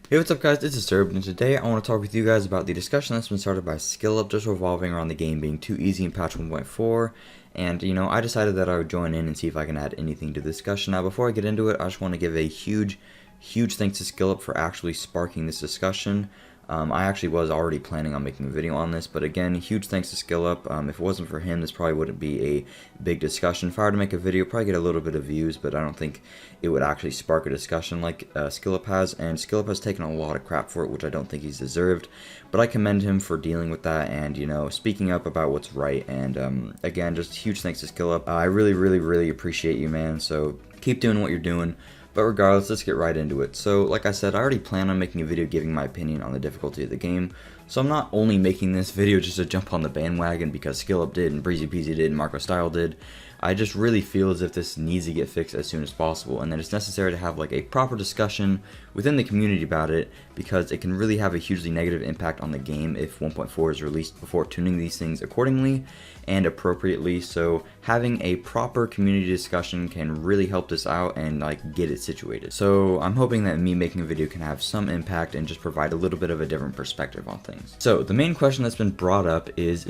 Hey, what's up guys, it's Disturbed, and today I want to talk with you guys about the discussion that's been started by SkillUp just revolving around the game being too easy in patch 1.4, and I decided that I would join in and see if I can add anything to the discussion. Now before I get into it, I just want to give a huge thanks to SkillUp for actually sparking this discussion. I actually was already planning on making a video on this, but again, huge thanks to SkillUp. If it wasn't for him, this probably wouldn't be a big discussion. If I were to make a video, probably get a little bit of views, but I don't think it would actually spark a discussion like SkillUp has, and SkillUp has taken a lot of crap for it, which I don't think he's deserved, but I commend him for dealing with that and, speaking up about what's right, and again, just huge thanks to SkillUp. I really appreciate you, man, so keep doing what you're doing. But regardless, let's get right into it. So, like I said, I already plan on making a video giving my opinion on the difficulty of the game. So I'm not only making this video just to jump on the bandwagon because SkillUp did, and BreezyPeazys did, and MarcoStyle did. I just really feel as if this needs to get fixed as soon as possible, and that it's necessary to have like a proper discussion within the community about it, because it can really have a hugely negative impact on the game if 1.4 is released before tuning these things accordingly and appropriately. So having a proper community discussion can really help this out and like get it situated. So I'm hoping that me making a video can have some impact and just provide a little bit of a different perspective on things. So the main question that's been brought up is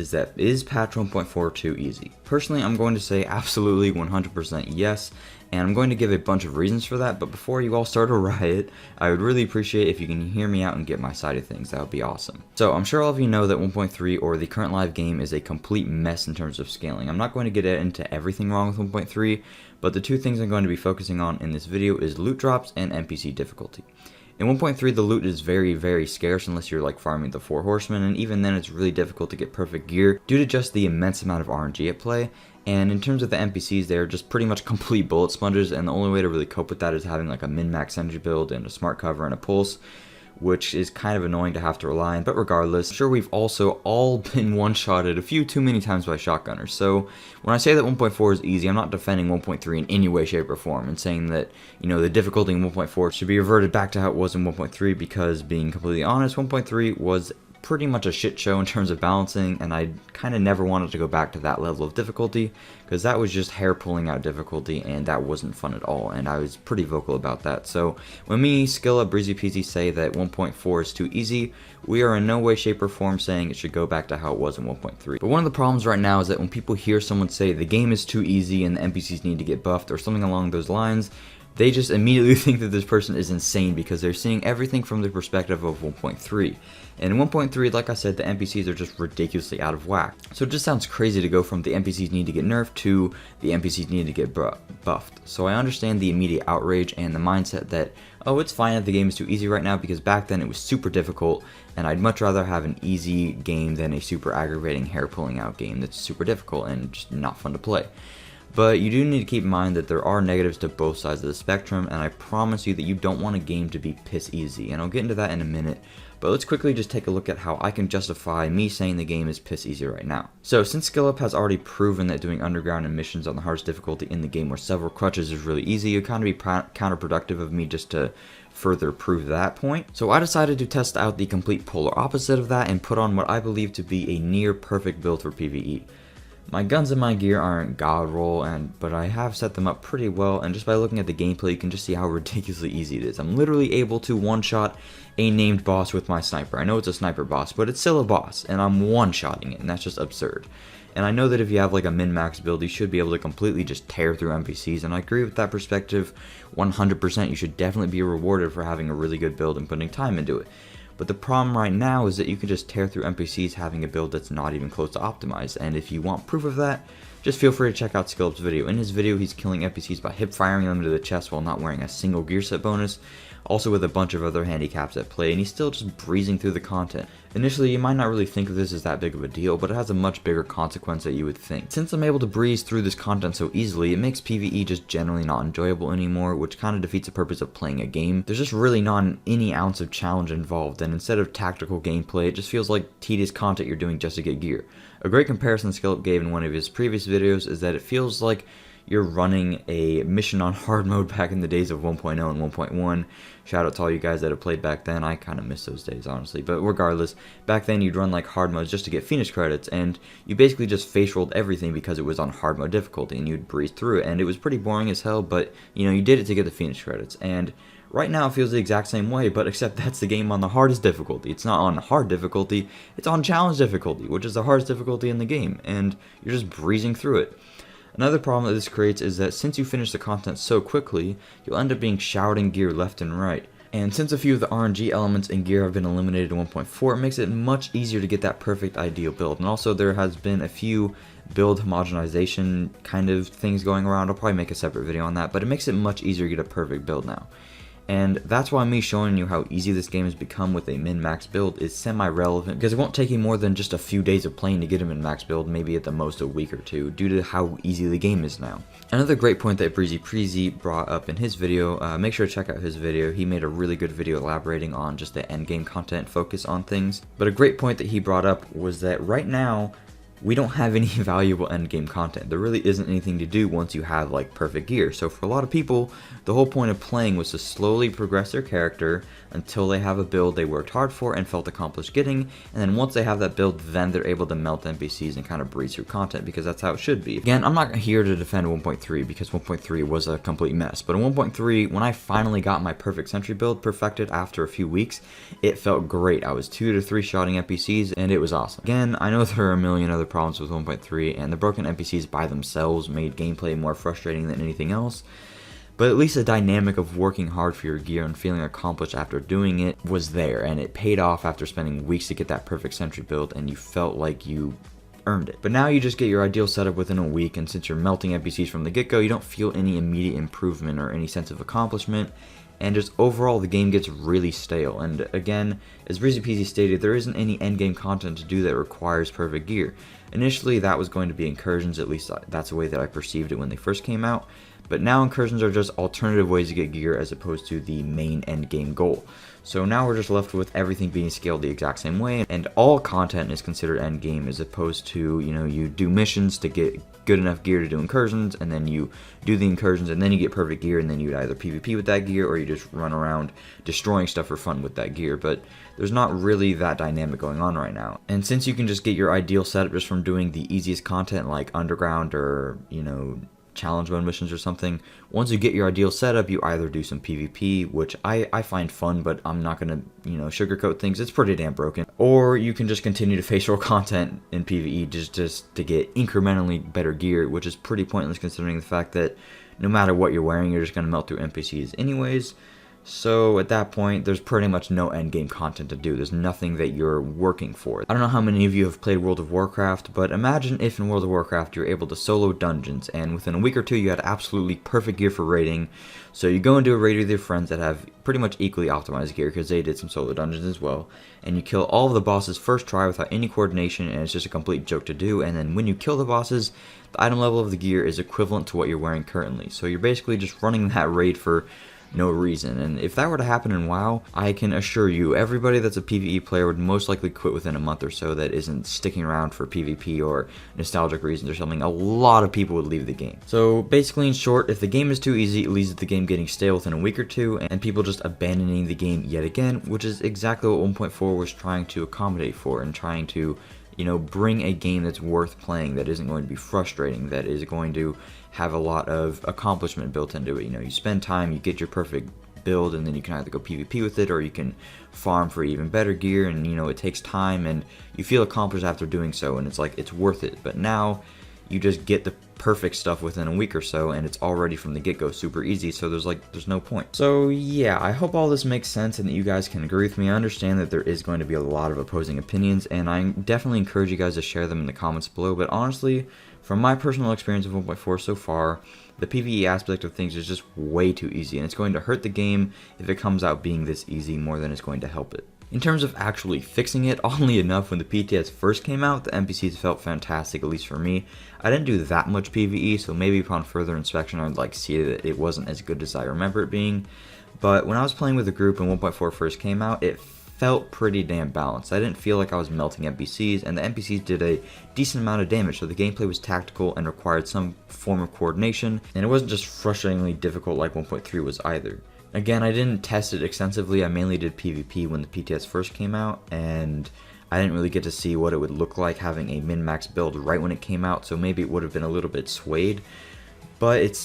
patch 1.4 too easy? Personally, I'm going to say absolutely 100% yes, and I'm going to give a bunch of reasons for that, but before you all start a riot, I would really appreciate if you can hear me out and get my side of things. That would be awesome. So I'm sure all of you know that 1.3 or the current live game is a complete mess in terms of scaling. I'm not going to get into everything wrong with 1.3, but the two things I'm going to be focusing on in this video is loot drops and NPC difficulty. In 1.3, the loot is very scarce unless you're like farming the 4 horsemen, and even then it's really difficult to get perfect gear due to just the immense amount of RNG at play. And in terms of the NPCs, they're just pretty much complete bullet sponges, and the only way to really cope with that is having like a min-max energy build and a smart cover and a pulse, which is kind of annoying to have to rely on. But regardless, I'm sure we've also all been one-shotted a few too many times by shotgunners. So when I say that 1.4 is easy, I'm not defending 1.3 in any way, shape, or form, and saying that, the difficulty in 1.4 should be reverted back to how it was in 1.3, because being completely honest, 1.3 was pretty much a shit show in terms of balancing, and I kind of never wanted to go back to that level of difficulty, because that was just hair pulling out difficulty, and that wasn't fun at all, and I was pretty vocal about that. So when me, SkillUp, BreezyPeazys say that 1.4 is too easy, we are in no way, shape, or form saying it should go back to how it was in 1.3. But one of the problems right now is that when people hear someone say the game is too easy and the NPCs need to get buffed or something along those lines, they just immediately think that this person is insane because they're seeing everything from the perspective of 1.3. And in 1.3, like I said, the NPCs are just ridiculously out of whack. So it just sounds crazy to go from the NPCs need to get nerfed to the NPCs need to get buffed. So I understand the immediate outrage and the mindset that, oh, it's fine if the game is too easy right now, because back then it was super difficult, and I'd much rather have an easy game than a super aggravating hair pulling out game that's super difficult and just not fun to play. But you do need to keep in mind that there are negatives to both sides of the spectrum, and I promise you that you don't want a game to be piss easy, and I'll get into that in a minute. But let's quickly just take a look at how I can justify me saying the game is piss easy right now. So since SkillUp has already proven that doing underground and missions on the hardest difficulty in the game where several crutches is really easy, it would kind of be counterproductive of me just to further prove that point. So I decided to test out the complete polar opposite of that and put on what I believe to be a near perfect build for PvE. My guns and my gear aren't god roll, but I have set them up pretty well, and just by looking at the gameplay you can just see how ridiculously easy it is. I'm literally able to one-shot a named boss with my sniper. I know it's a sniper boss, but it's still a boss, and I'm one-shotting it, and that's just absurd. And I know that if you have like a min-max build, you should be able to completely just tear through NPCs, and I agree with that perspective 100%. You should definitely be rewarded for having a really good build and putting time into it. But the problem right now is that you can just tear through NPCs having a build that's not even close to optimized, and if you want proof of that, just feel free to check out SkillUp's video. In his video, he's killing NPCs by hip firing them to the chest while not wearing a single gear set bonus, also with a bunch of other handicaps at play, and he's still just breezing through the content. Initially, you might not really think of this as that big of a deal, but it has a much bigger consequence that you would think. Since I'm able to breeze through this content so easily, it makes PvE just generally not enjoyable anymore, which kind of defeats the purpose of playing a game. There's just really not any ounce of challenge involved, and instead of tactical gameplay, it just feels like tedious content you're doing just to get gear. A great comparison SkillUp gave in one of his previous videos is that it feels like you're running a mission on hard mode back in the days of 1.0 and 1.1. Shout out to all you guys that have played back then. I kind of miss those days, honestly. But regardless, back then you'd run like hard modes just to get Phoenix credits, and you basically just face rolled everything because it was on hard mode difficulty, and you'd breeze through it, and it was pretty boring as hell, but you did it to get the Phoenix credits. And Right now it feels the exact same way, but except that's the game on the hardest difficulty. It's not on hard difficulty, it's on challenge difficulty, which is the hardest difficulty in the game, and you're just breezing through it. Another problem that this creates is that since you finish the content so quickly, you'll end up being showered in gear left and right. And since a few of the RNG elements in gear have been eliminated in 1.4, it makes it much easier to get that perfect ideal build. And also there has been a few build homogenization kind of things going around. I'll probably make a separate video on that, but it makes it much easier to get a perfect build now. And that's why me showing you how easy this game has become with a min-max build is semi-relevant, because it won't take you more than just a few days of playing to get a min-max build, maybe at the most a week or two, due to how easy the game is now. Another great point that BreezyPeazys brought up in his video, make sure to check out his video. He made a really good video elaborating on just the endgame content focus on things. But a great point that he brought up was that right now, we don't have any valuable endgame content. There really isn't anything to do once you have like perfect gear. So for a lot of people, the whole point of playing was to slowly progress their character until they have a build they worked hard for and felt accomplished getting, and then once they have that build, then they're able to melt NPCs and kind of breeze through content, because that's how it should be. Again, I'm not here to defend 1.3 because 1.3 was a complete mess, but in 1.3, when I finally got my perfect sentry build perfected after a few weeks, it felt great. I was 2 to 3 shotting NPCs and it was awesome. Again, I know there are a million other problems with 1.3, and the broken NPCs by themselves made gameplay more frustrating than anything else. But at least the dynamic of working hard for your gear and feeling accomplished after doing it was there, and it paid off after spending weeks to get that perfect sentry build, and you felt like you earned it. But now you just get your ideal setup within a week, and since you're melting NPCs from the get-go, you don't feel any immediate improvement or any sense of accomplishment, and just overall the game gets really stale. And again, as BreezyPeazys stated, there isn't any endgame content to do that requires perfect gear. Initially that was going to be incursions, at least that's the way that I perceived it when they first came out. But now incursions are just alternative ways to get gear as opposed to the main end game goal. So now we're just left with everything being scaled the exact same way, and all content is considered end game as opposed to, you know, you do missions to get good enough gear to do incursions, and then you do the incursions and then you get perfect gear, and then you'd either PvP with that gear or you just run around destroying stuff for fun with that gear. But there's not really that dynamic going on right now. And since you can just get your ideal setup just from doing the easiest content like underground or, you know, challenge mode missions or something, once you get your ideal setup, you either do some PvP, which I find fun, but I'm not gonna, you know, sugarcoat things, it's pretty damn broken, or you can just continue to face roll content in PvE just to get incrementally better gear, which is pretty pointless considering the fact that no matter what you're wearing, you're just gonna melt through NPCs anyways. So at that point, there's pretty much no endgame content to do. There's nothing that you're working for. I don't know how many of you have played World of Warcraft, but imagine if in World of Warcraft you're able to solo dungeons, and within a week or two you had absolutely perfect gear for raiding. So you go into a raid with your friends that have pretty much equally optimized gear, because they did some solo dungeons as well, and you kill all of the bosses first try without any coordination, and it's just a complete joke to do. And then when you kill the bosses, the item level of the gear is equivalent to what you're wearing currently. So you're basically just running that raid for no reason. And if that were to happen in WoW, I can assure you everybody that's a PvE player would most likely quit within a month or so that isn't sticking around for PvP or nostalgic reasons or something. A lot of people would leave the game. So basically, in short, if the game is too easy, it leads to the game getting stale within a week or two and people just abandoning the game yet again, which is exactly what 1.4 was trying to accommodate for, and trying to, you know, bring a game that's worth playing, that isn't going to be frustrating, that is going to have a lot of accomplishment built into it. You know, you spend time, you get your perfect build, and then you can either go PvP with it or you can farm for even better gear, and you know, it takes time and you feel accomplished after doing so, and it's like, it's worth it. But now you just get the perfect stuff within a week or so, and it's already from the get-go super easy, so there's no point. So yeah, I hope all this makes sense and that you guys can agree with me. I understand that there is going to be a lot of opposing opinions, and I definitely encourage you guys to share them in the comments below. But honestly, from my personal experience of 1.4 so far, the PvE aspect of things is just way too easy, and it's going to hurt the game if it comes out being this easy more than it's going to help it. In terms of actually fixing it, oddly enough, when the PTS first came out, the NPCs felt fantastic, at least for me. I didn't do that much PvE, so maybe upon further inspection I'd like see that it wasn't as good as I remember it being. But when I was playing with a group and 1.4 first came out, it felt pretty damn balanced. I didn't feel like I was melting NPCs, and the NPCs did a decent amount of damage, so the gameplay was tactical and required some form of coordination, and it wasn't just frustratingly difficult like 1.3 was either. Again, I didn't test it extensively. I mainly did PvP when the PTS first came out, and I didn't really get to see what it would look like having a min-max build right when it came out, so maybe it would have been a little bit swayed. but it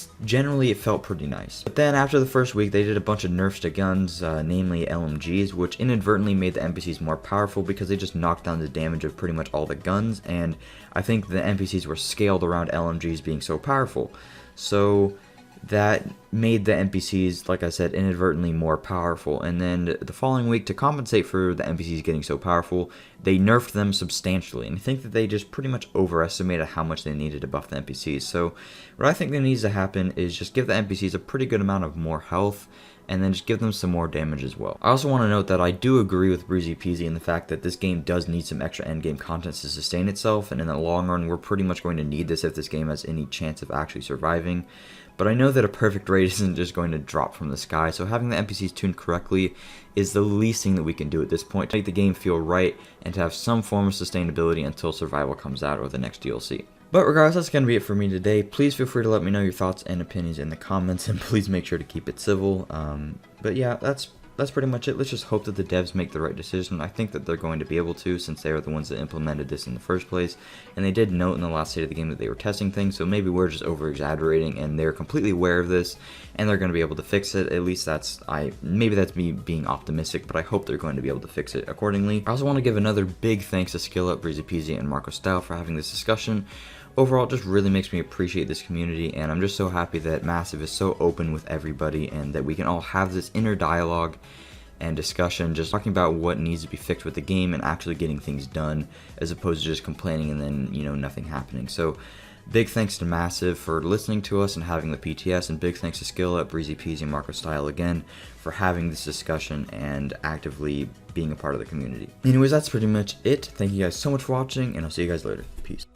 felt pretty nice. But then after the first week, they did a bunch of nerfs to guns, namely LMGs, which inadvertently made the NPCs more powerful because they just knocked down the damage of pretty much all the guns, and I think the NPCs were scaled around LMGs being so powerful. So that made the NPCs, like I said, inadvertently more powerful. And then the following week, to compensate for the NPCs getting so powerful, they nerfed them substantially. And I think that they just pretty much overestimated how much they needed to buff the NPCs. So what I think that needs to happen is just give the NPCs a pretty good amount of more health, and then just give them some more damage as well. I also want to note that I do agree with BreezyPeazys in the fact that this game does need some extra endgame content to sustain itself, and in the long run, we're pretty much going to need this if this game has any chance of actually surviving. But I know that a perfect raid isn't just going to drop from the sky, so having the NPCs tuned correctly is the least thing that we can do at this point to make the game feel right and to have some form of sustainability until survival comes out or the next DLC. But regardless, that's going to be it for me today. Please feel free to let me know your thoughts and opinions in the comments, and please make sure to keep it civil. But yeah, that's pretty much it. Let's just hope that the devs make the right decision. I think that they're going to be able to, since they are the ones that implemented this in the first place. And they did note in the last state of the game that they were testing things, so maybe we're just over-exaggerating, and they're completely aware of this, and they're going to be able to fix it. At least maybe that's me being optimistic, but I hope they're going to be able to fix it accordingly. I also want to give another big thanks to SkillUp, BreezyPeazys, and MarcoStyle for having this discussion. Overall, it just really makes me appreciate this community, and I'm just so happy that Massive is so open with everybody and that we can all have this inner dialogue and discussion, just talking about what needs to be fixed with the game and actually getting things done, as opposed to just complaining and then, nothing happening. So big thanks to Massive for listening to us and having the PTS, and big thanks to SkillUp, BreezyPeazys, and MarcoStyle again for having this discussion and actively being a part of the community. Anyways, that's pretty much it. Thank you guys so much for watching, and I'll see you guys later. Peace.